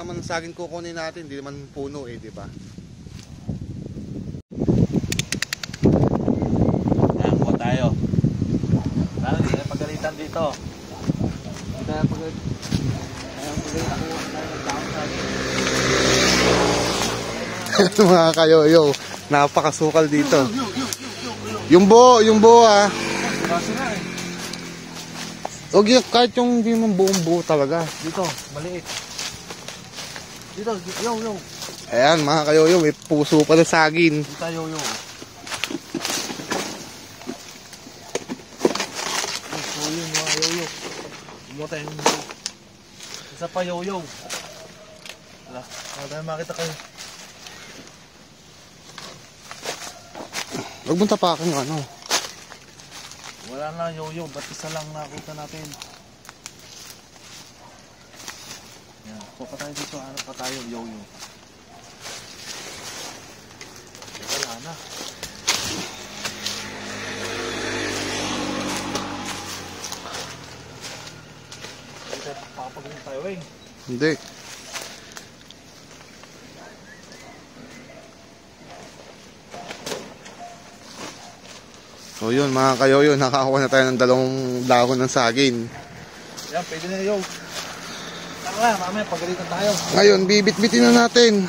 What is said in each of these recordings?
naman ang saging kukunin natin, hindi naman puno eh, di ba? Ayan po tayo. Lalo hindi tayo pagalitan dito. Hindi tayo pagalitan. Ayan pagalitan ko tayo ng taong saging. Mga kayoyo, napakasukal dito. Yung buo ah. Kaso na eh. Huwag yung kahit yung hindi mo buong buo talaga. Dito, maliit. Dito, yo. Ayan mga kayoyo, may puso pa na saging. Dito, yo. So yun mga yo. Bumuta yung isa pa yo. Wala, wala tayo makita kayo. Huwag mong tapakan yung ano. Wala na yo. Ba't isa lang nakita natin? Yan, pa tayo dito. Hanap pa tayo yo. Wala na. Hindi tayo pakapagin tayo eh. Hindi. So yun mga kayoyo, nakakuha na tayo ng 2 dahon ng saging. Yan, pwede na yo. Tara, mamaya pagalitan tayo. Ngayon, bibit-bitin na natin.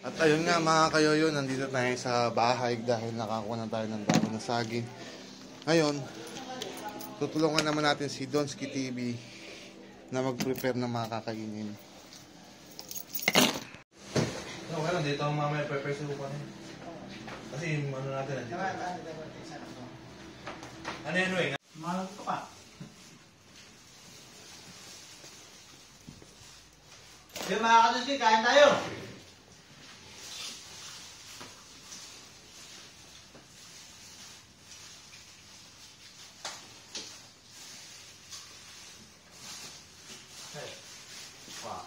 At ayun nga mga kayoyo, nandito tayo sa bahay dahil nakakuha na tayo ng dahon ng saging. Ngayon, tutulungan naman natin si Donski TV na mag-prepare ng mga kakainin. No, well, dito ang mamaya prepare sa lupa niya. Kasi ano natin nandito. Ano yun, Weng? Malag ka pa. Yung mga kasusi, kain tayo. Wow.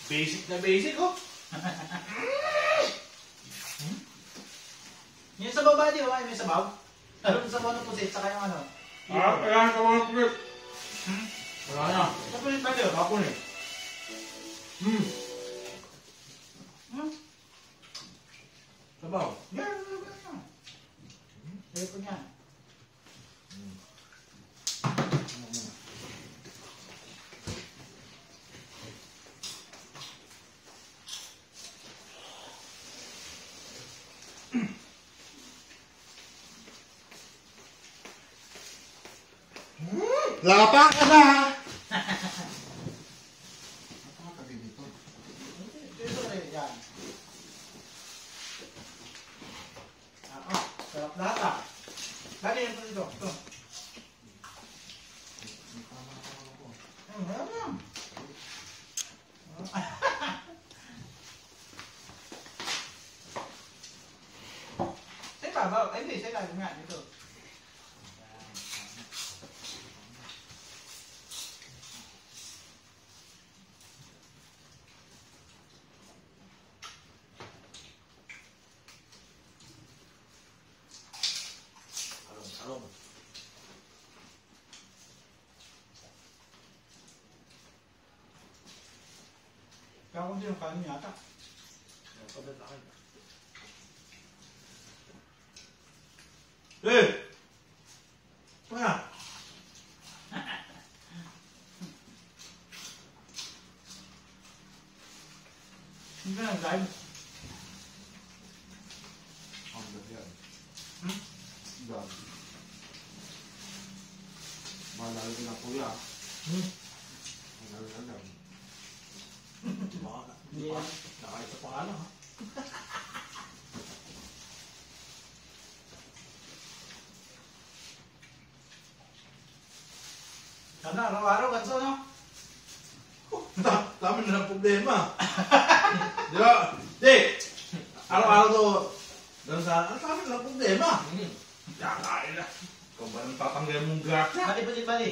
Basic na basic, oh. Yung sa baba, di ba? May sabaw? Ano sa baba ng pusit, saka yung ano? Kailangan ka mga pulit. Wala na. Sa pusit ba yun? Kapon eh. Sabaw. Yan. Sabi ko niya. Lapa ka na! Dito kayo dyan. Sarap lahat ah. Lagi yan po dito. Ito. Sa ibabaw. Ay, hindi. Sa ilalim nga. Dito. Salong. Kaya kung sino kanin yata. Pagdadaan. Eh! Kaya? Hindi ka nang live. Ang ganda yan. Hmm? Dami. Malaki ko na kuya. Ang ganda lang. Hindi yan. Nakaisa pa ka lang ha. Sana araw-araw ganso no? Dami na ng problema. Di ba? Di! Araw-araw to. Doon sa, ang dami na ng problema. Kakain na. Ikaw ba nang tatanggal mong grasya? Bali.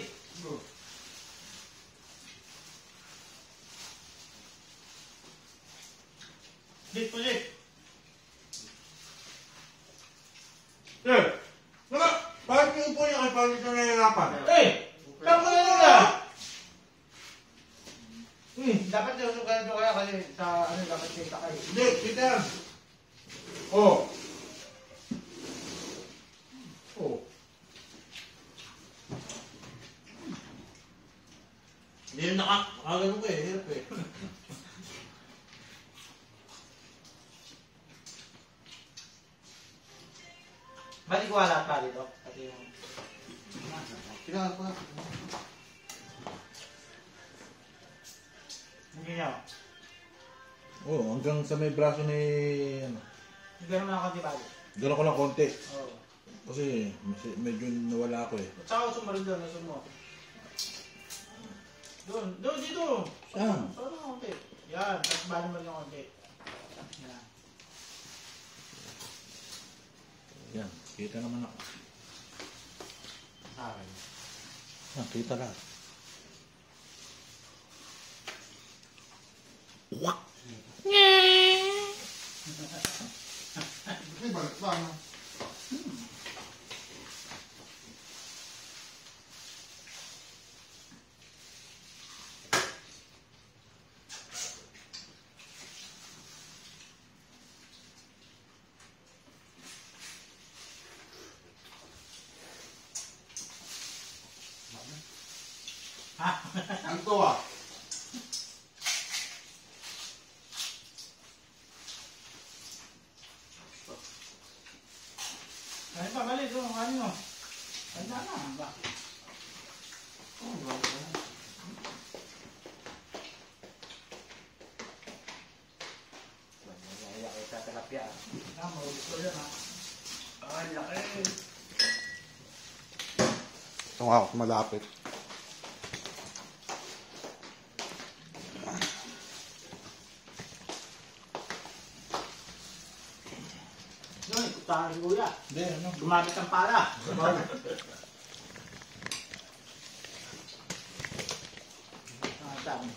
Dito. Eh! Naka! Bakit yung upo niya kay Palit na nahihirapan? Eh! Tapos na nila! Dapat sinusugan nyo kaya kasi sa ano dapat kita kayo. Hindi, Peter! Oh! Oh! Hindi yun nakagano ko eh, hirap eh. Balik ko lahat pa dito. Kasi yung... Kailangan ko na. Hindi nyo. Oh, hanggang sa may braso ni... ano. Hindi naman ako di balik. Gano'n ko lang konti. Oo. Kasi medyo nawala ako eh. At saka usong marin doon, usong mo. Doon, dito. Saan? Saan na konti. Yan, tapos bali mo lang konti. Yan. Yan, kita naman ako. Akin. Ah, kita lahat. Ay, balik pa ano? Ang tuwa. Ay pa, balik doon, ano mo? Tanda na, ba? Naiyak kayo sa tilapia. Mahulit ko yan ha. Ay, laki. Ito nga ako malapit. Yun, ikutangan si Kuya. Hindi, ano? Gumamit ng pala. Dami.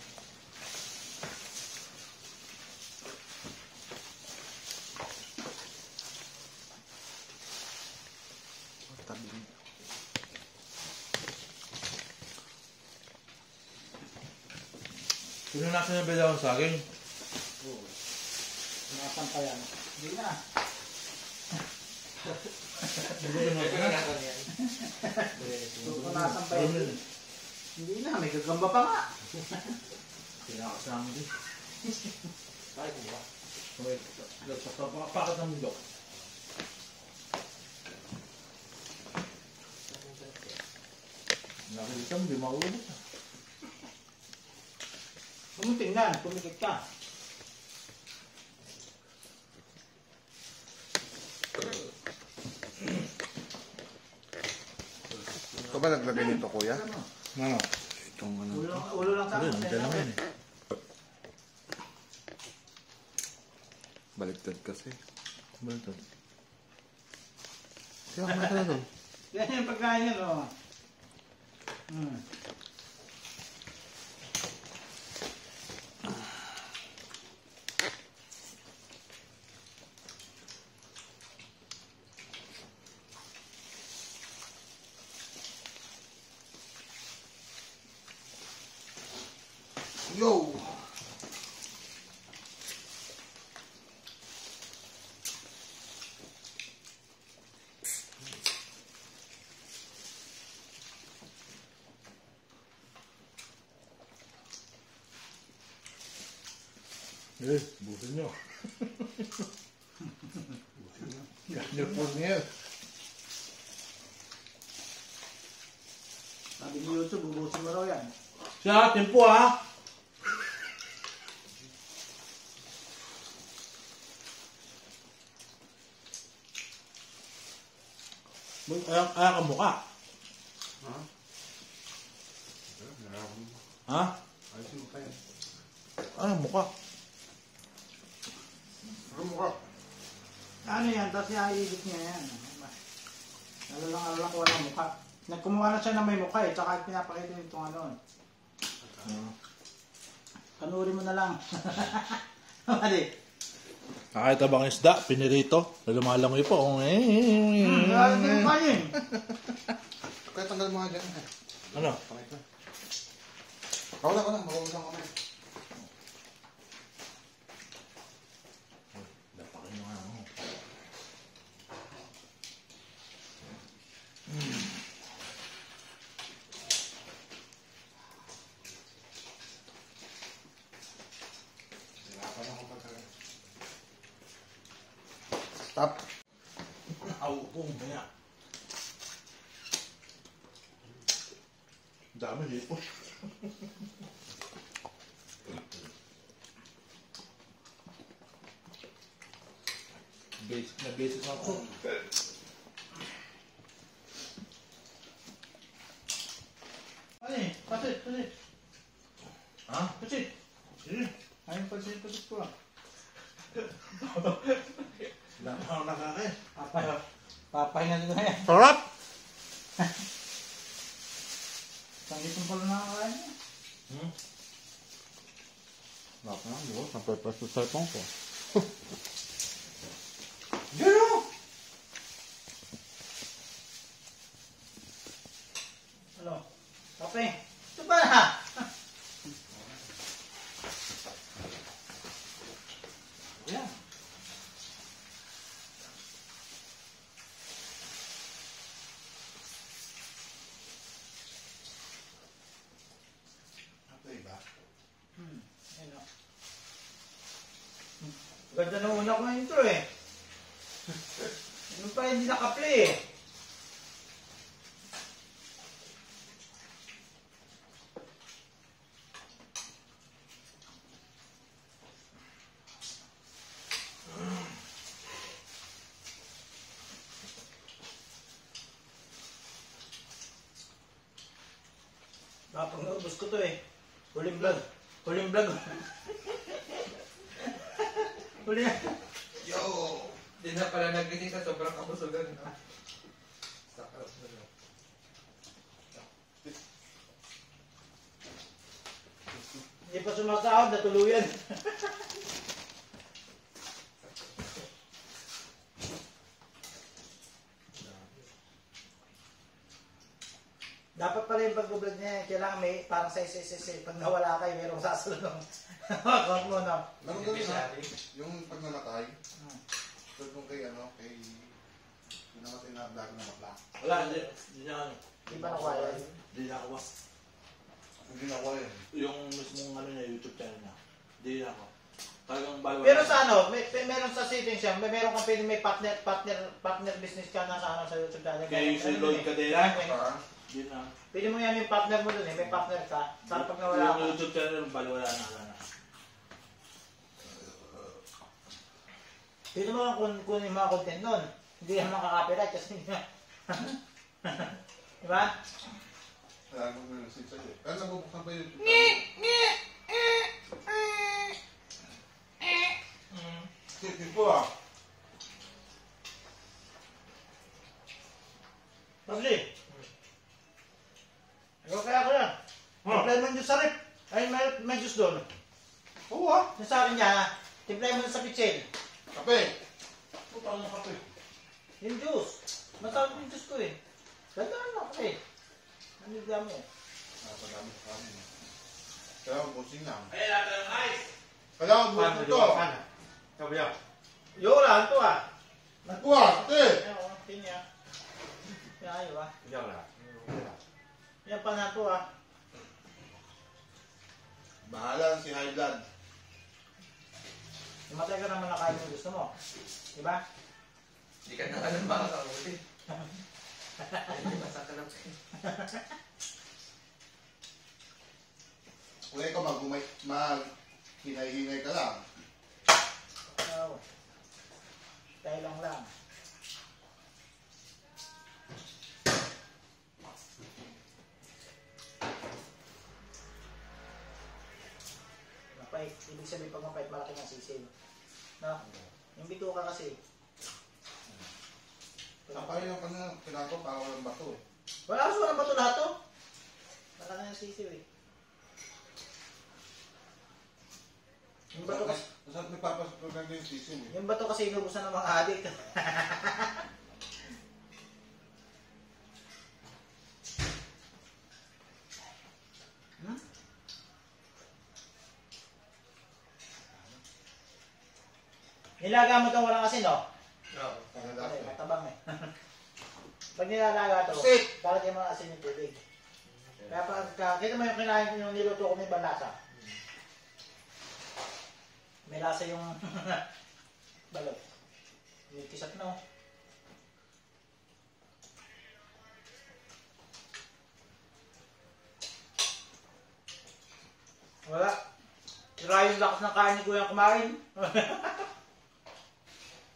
Pinunasan yung beda ng saging. Oo. Nasampayan. Hindi na. Pinunasan yan. Pupunasan pa yun. Hindi na, may gagamba pa nga. Pinakasama din. Bakit mo ba? Wait, pakit ng bundok. Nakikita mo, di maulubot. Tingnan, pumikit ka. Ito ba naglagay nito, kuya? Ano? Itong ano. Ulo lang sa akin. Hindi lang yan eh. Baliktad kasi. Balito. Kaya kumakain ka na doon. Yan yung pagkain yan, o. Yo! Busin nyo. Ganyan po niya. Sabi ni YouTube, bubusin mo raw yan. Siya, tempo ha. Ayan ka mukha. Ha? Ha? Ayos yung mukha yan. Ayan mukha. Ano mukha? Ano yan? Tapos iidit niya yan. Alalang ko walang mukha. Nagkumuha na siya na may mukha eh. Tsaka pinapakita yung itong ano. Panurin mo na lang. Mali. Nakakita bang isda? Pinirito. Lumalangoy po. Ano yung mukha niya eh? Kaya tanggal mga dyan. Ano? Pakit na. Ako na. Makulit lang kami. Dapakin nyo nga ako. Stop. Aw, kung kaya. Dami dito. Basic na basic ako. Ano eh? Pasit. Ha? Pasit. Sige. Ayun pasit ko ah. Dami ako nakakain. Papahinga ko na yan. Sarap! Sanggitong pala nakakain niya. Baka na, bukas. Napepas sa cellphone ko. Gano! Ano? Kape? Ito ba na? Yan. Ito iba. Ayun o. Ganda na una ko na intro eh. Ano pa hindi nakaplay eh. Kapag naubos ko to eh. Huling vlog. Huling vlog. Huli na. Yo! Di na pala nagising sa sobrang kabusugan. No? Sakal. Hindi pa sumasahod, natuluyan. Dapat pala yung pag-vlog niya, kailangan may parang sa isa-isa. Pag nawala kayo, merong sasalun ng account mo, no? Meron ganun ha? Yung pag namatay, tulad nung kay namatay na vlog na bakla. Wala, hindi niya ano. Di ba nakuha yan? Hindi niya ako. Hindi na ako yun. Yung mismong ano niya, YouTube channel niya. Hindi niya ako. Talagang baliwala. Pero sa ano, meron sa settings siya, meron kang pwede may partner business ka na sa ano sa YouTube channel. Kay si Lloyd Cadena. Hindi na. Pwede mo yan yung partner mo dun eh, may partner ka. Para pag nawala ka. Yung YouTube channel, baliwala na wala na. Pwede mo lang kunin yung mga content nun. Hindi yan makaka-copyright kasi hindi na. Diba? Kaya ako nag-receive sa'yo. Kaya nabubuksan pa yung YouTube. Sige po ah. Pagli. Ikaw kaya ko yan. Timplay mo yung juice sa rip. Ay, may juice doon. Oo ah. Yung sa akin niya, timplay mo sa pitsil. Kape. Puta mo kape. Yung juice. Masarap yung juice ko eh. Gandaan mo kasi. Nanigla mo. Napadami sa kami. Kaya busing na. Ay, lahat ng ice. Kailangan buto to. Sabi niya. Yo, wala ito ah. Nagkuha, ate. Yan o, tinya. Yan ayaw ah. Hindi ako lahat. Yan pa na ito ah. Bahala si high blood. Namatay ka naman na kaya yung gusto mo. Diba? Hindi ka na kanan makakabuti. Hindi masakalap kayo. Kung ikaw hinay-hinay ka lang. Oo. Tayo lang. Mapait. Ibig sabihin pag mapait, malaki ng sisil. No? Yung bito ka kasi. Tapay yung kailangan ko para walang bato eh. Wala kaso walang bato lahat to. Malaki ng sisil eh. Yung bato kasi, Masarap nagpapasok ko yung sisim eh. yung bato kasi inubusan ng mga adik. Nilaga mo itong walang asin, no? Oo. Ay, matabang eh. Pag nilalaga ito, lalagyan mo ng asin yung tubig. Kaya pag kita mo yung kinain yung niluto ko may balasa. May lasa yung balot. Yung kisap na, oh. Wala. Sira yung lakas ng kain ni Kuya kumain.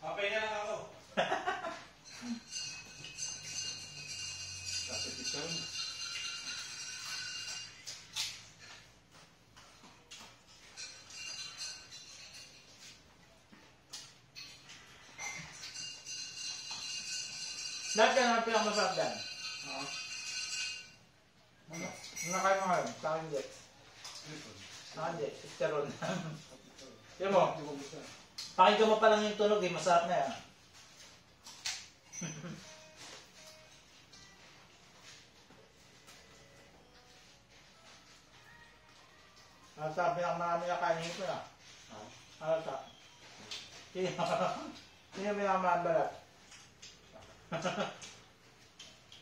Kapay na lang ako. Kapit ito. Lahat yan ang pinakamasarap dyan. Ano nakain mo ngayon? Sa akin hindi. Sa akin hindi. Sisteron. Yan mo. Pakinggan mo pa lang yung tunog eh. Masarap na yan. Ano sa pinakamarami na kainin ko na? Ano sa? Sino yung pinakamarami balat?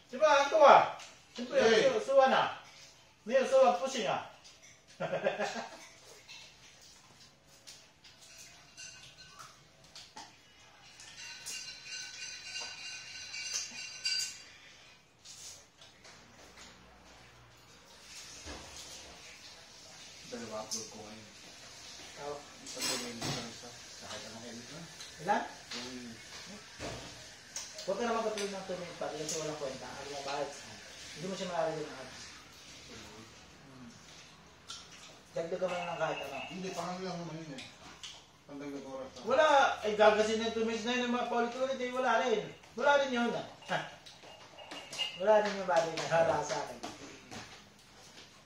Diba, ito ah. Ito yung suwa na. Ngayon, suwa, pushing ah. Dalawa upload ko ngayon. Oh. Isa ko may isa. Kahit anong edit na. Ilan? Huwag ka naman katulog ng 2 minutes pa kasi walang kwenta. Ano mo bakit? Hindi mo siya maaaring ng ads. Dagdagan mo lang ng kahit ano. Hindi, pangalan lang naman yun eh. Pandagdag oras lang. Wala! Ay gagasin ng 2 minutes na yun. Paulit-ulit eh. Wala rin. Wala rin yun ah. Wala rin yung bagay na wala sa akin.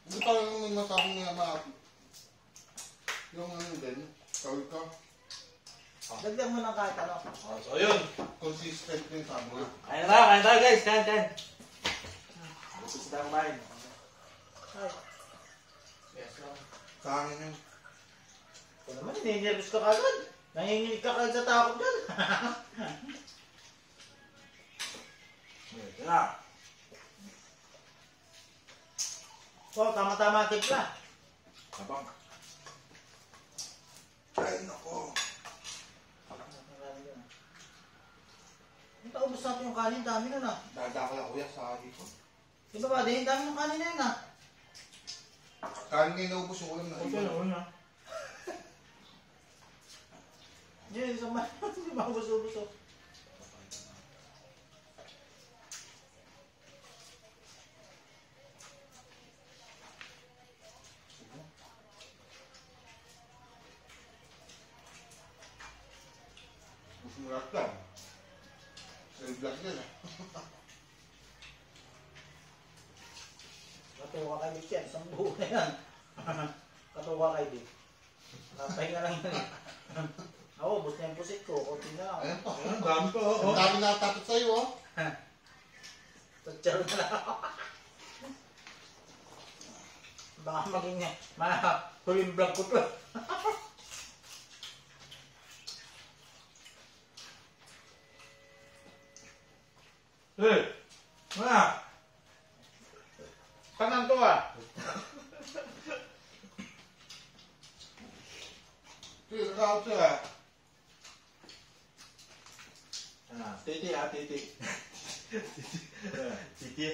Hindi pa lang nasabi nga yung ano din, tawag ka. Dagdag mo ng kahit ano. So yun. Consistent yung sabi nga. Kain tayo guys. Kain. Gusto tayo kumain. Ay, Yes lang. Sa akin yun. ito naman, nininervous ka kagad. Nanginginig ka kagad sa takot dyan. Ito na. Oh, tama-tama ang timpla. Abang. Ay, nako. Naubos natin yung kanin, dami nun ah. Dada ko lang kuya sa akin ko. Di ba ba, dahil dami ng kanin na yun ah. Kanin ngayon naubos yung ulam na Okay iba. na, una. Yun, isang man, hindi maubos-ubos oh. Gusto mo lahat lang. Sa vlog din eh. Katuwa kay Dick yan, isang buo na yan. Katuwa kay Dick. Napahinga lang yun eh. Ako, ubos na yung pusit ko, konti na lang. Ayan pa. Ang dami pa, oh. Ang dami nakatapit sa'yo oh. Tatsaro na lang ako. Baka maging huling vlog ko to. Eh! Mga! Kanan to ah. Sige, nakakot siya. Titi, titi. Titi.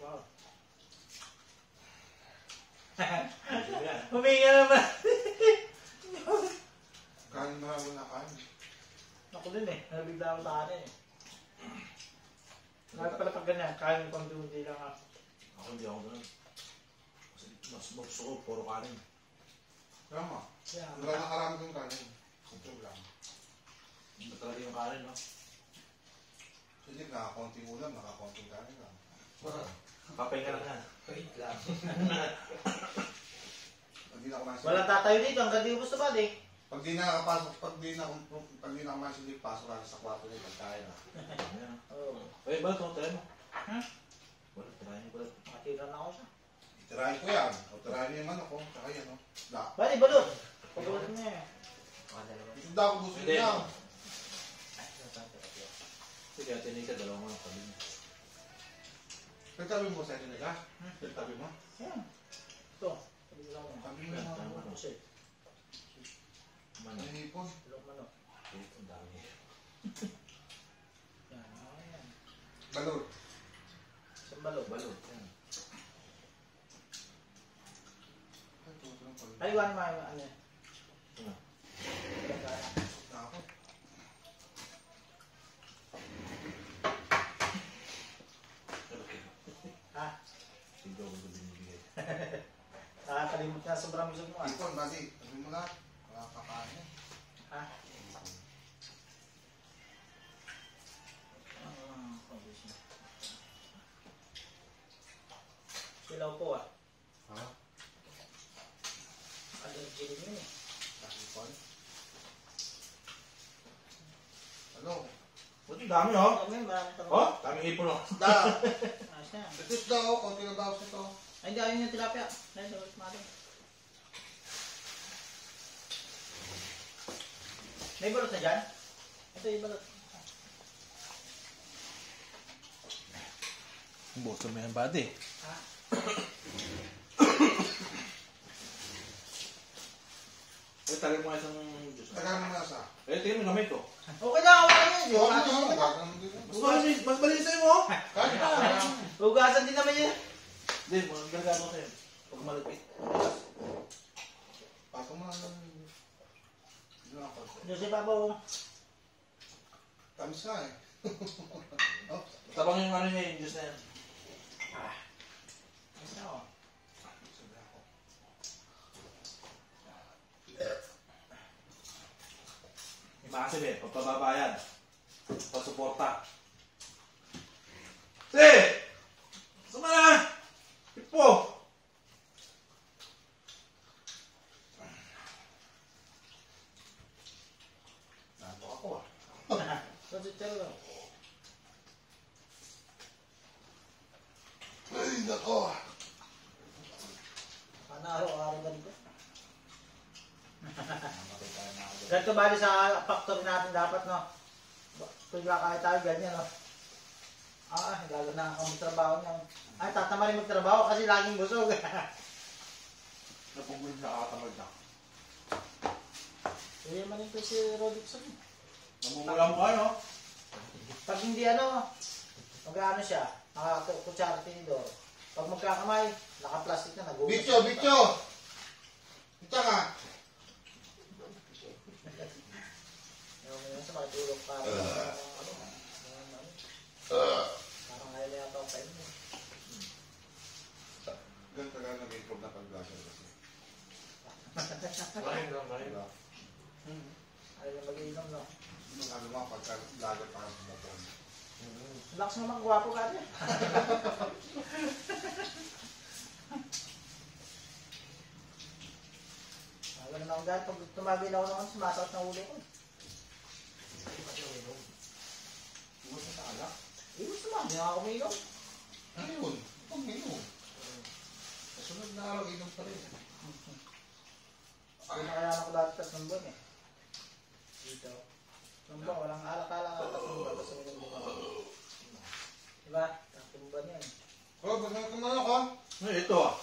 Wow. Huminga naman. Kanin marami na kanin. Ako din eh, nabigla ako sa kanin eh. Kahit pala pag ganyan, kain pang dumunti lang ako. Ako hindi ako ganun. Kasi mas gusto ko, puro kanin. Tama. Yeah. Nakarami kong kanin. Ito lang. Hindi talaga yung kanin, no? Sige, nakakonting ulam, nakakonting kanin lang. Papahinga lang yan. Wait lang. Pag di na kumain si Walang tatayo dito, hanggang di gusto ba di? Pag di na nakapasok, pag di na kumain si Dick, pasok lang sa kwarto niya, pagkain na. Ayan. Oo. Eh, ba ito? Try mo. Hmm? Wala, try mo pala. Makatira na ako siya. Tirahin ko yan. O tirahin niyo yung manok ko. Tsaka yan o. Da. Bali, balot! Pagbalot mo eh. Mga dalawa. Ito daw, gusto Hindi. niya. Sige, atin ka, dalawang mga sabi mo. Pagtabi mo sa inyo nila. Pagtabi mo. Ayan. Ito. Sabi ko lang mo. Sabi mo na. Ano kasi? Mano. May hipon. Tulog mo no. Eh, ang dami. Yan. Ayan. Balot. Isang balot. Balot. Yan. Ay, iwan mo yung ano yan. Ano? Ako. Ha? Sige, ako ito binibigay. Nakakalimut na sobrang busog mo ah. Hipon, bali. Sabi mo na. Wala kakain. Ha? Pabis na. Silaw po ah. Ha? Allergy rin yun eh. Hipon. Ano? Buti dami, oh. Alam mo yun, maraming tanong. Oh, daming ipon, oh. Da. Ayos na. Ito daw. Kunti na bawas ito. Ay, hindi ayun yung tilapia. Dahil sa ulit natin. May balot na dyan? Ito yung balot. Boto mo yan, buddy. Ha? Eh, tagal mo isang juice. Tagal mo na sa. Eh, tingnan mo yung kamay ko. Okay na, okay na yun. Oo, Hugasan ano? din naman. Gagawin mo dito. Mas malinis sa'yo mo. Kahit na. Hugasan din naman yun. Hindi, mga gagano sa'yo. Pag malapit. Pasok mo lang. Hindi na ako. Doon si Papa. Tamis na eh. Oh, Tabang yung ano niya, yung juice na yan. Ayos na oh. sabi ako. Imaasib eh, pagpababayad. Pasuporta. Si! Suma na! Pipo! nako. Paano araw-araw ganito? Ganito bali sa factory natin dapat, no? Pagla kahit tayo ganyan, no? Lalo na ako magtrabaho niya. Ay, tatama rin magtrabaho kasi laging busog. Napagulog na katamad na. Hindi man ito si Rodrickson. Namumula mo kayo. Pag hindi mag-ano siya, nakakutsara tinidor. Pag magkakamay, naka-plastic na, nag-uwas. Bicho, bicho! Bicho ka! Yung sa makitulog para parang ayaw na yata ang time mo. Ganito ka nag-improve na pag-vlogger kasi. Maraming lang, maraming. Ayaw na mag-inom, no? Yung ano mo, pagka-vlogger parang sumapon. Lakas mo magwapo ka niya. Alam na ako dahil pag tumagil ako naman, sumasakot na ulo ko. Iwas na sa alak. Iwas naman, hindi ako uminom. Ano yun? Pag inom. Kasunod na araw, inom pa rin. Hindi na kaya ako dati tas ng buwan eh. Dito. Ng buwan, walang alak-alak at tas ng buwan, tas uminom din ako. Diba? Tatlong buwan yan. Oh, ba't na kumano ko? Ito ah.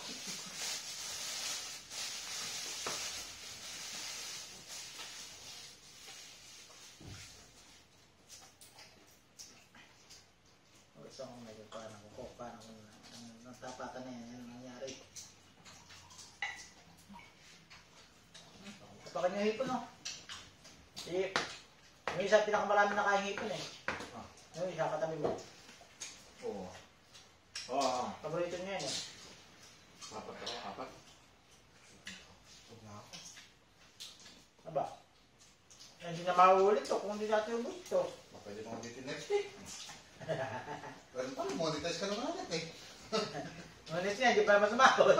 Gusto ko medyo parang ng tapatan na yan, yan ang nangyari. Kapakan niyo hipon, no? Yung isa pinakamarami na kayang hipon eh. Yung isa katabi mo. Oo. Oo. Paborito niyo yan eh. Apat. Huwag na ako. Aba? Hindi na mauulit to kung hindi natin ubus to. Pwede mo dito next week. Pwede pa, monetize ka naman natin eh. Ngunit niya, hindi pa masumahod.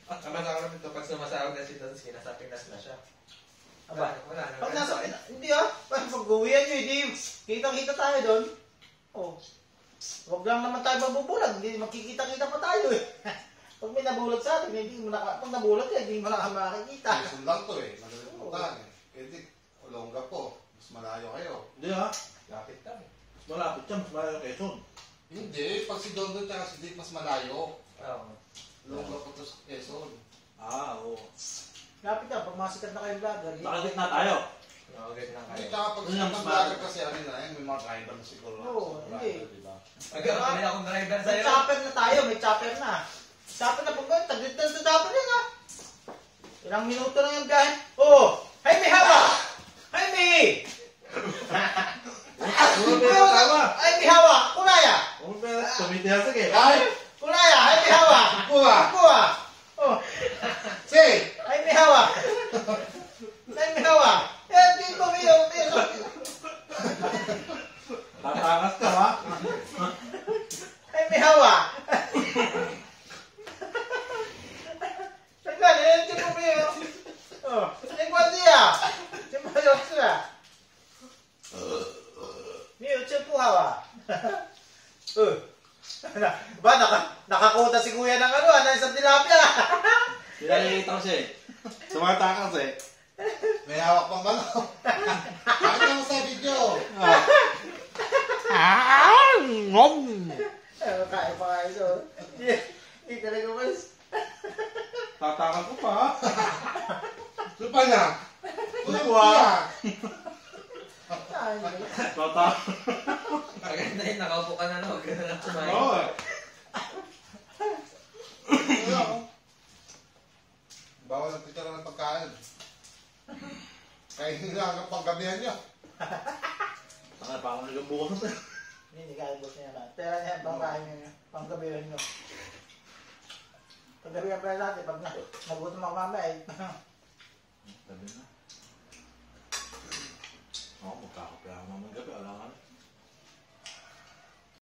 Tama sa akin ito, pag sumasahod na siya, sinasaping nas na siya. Aba? Wala na. Pag nasa, hindi pag-uwihan nyo, hindi, kitang-kita tayo doon. Oh. Huwag lang naman tayo mabubulag, hindi makikita-kita pa tayo eh. Pag may nabulag sa atin, hindi mo pag nabulag ka, hindi mo na makikita. Quezon lang to eh. Madalit puntahan eh. Pwede, Olonga po. Mas malayo kayo. Hindi ah. Lapit lang. Mas malapit siya, mas malayo kay Quezon. Hindi, pag si Don tsaka si Dick mas malayo. Oo. Olonga po to sa Quezon. Oo. Lapit na, pag mga sikat na kayong vlogger. Nakagit na tayo. Nakagay lang Hindi, kayo. tsaka pag Yun siya ang ng mas vlogger kasi ano na yun, may mga driver na siguro. Oo, hindi. Diba? Pagkakabili akong driver May sa'yo. chopper na tayo, may chopper na. Chopper na pag taglit na sa chopper yan ha. Ilang minuto lang yung biyahe. Oh! Hay may hawa! Hay may! Tama. Ay may hawa! Kunaya! Tumitihasak eh. Ay! Kunaya! Hay may hawa! Kuha! Kuha! Oh! Say! Hay may hawa! Hay may hawa! Eh, dito kayo! Tatangas ka ha? Hay may hawa! Tanggal, eh, dito kayo! Oh! Ay, kwantiya! Siyempre, yun sila! Miyo, po hawa. Ba, nakakuta si kuya ng ano, isang tilapia. Pinakikita ko siya eh. Tumatakas eh. May hawak pang balaw. Pakita mo sa video. Kaya pa nga ito. Hindi talaga mas. Tatakas ko pa ha? Lupa na. Lupa. Tatakas. Maganda yun, nakaupo ka na, no? Huwag ka na lang sumayin. Oo eh. Bawal ang titira ng pagkain. Kaya hindi lang ang paggabihan niya. Ano pa ako nagbukas eh. Hindi kaya gusto niya na. Pera niya, pangkain niya. Panggabihan niyo. Paggabihan pa natin, pag nagutom ako mamaya, Sabi na. Oo, magkakape ako naman gabi. Alam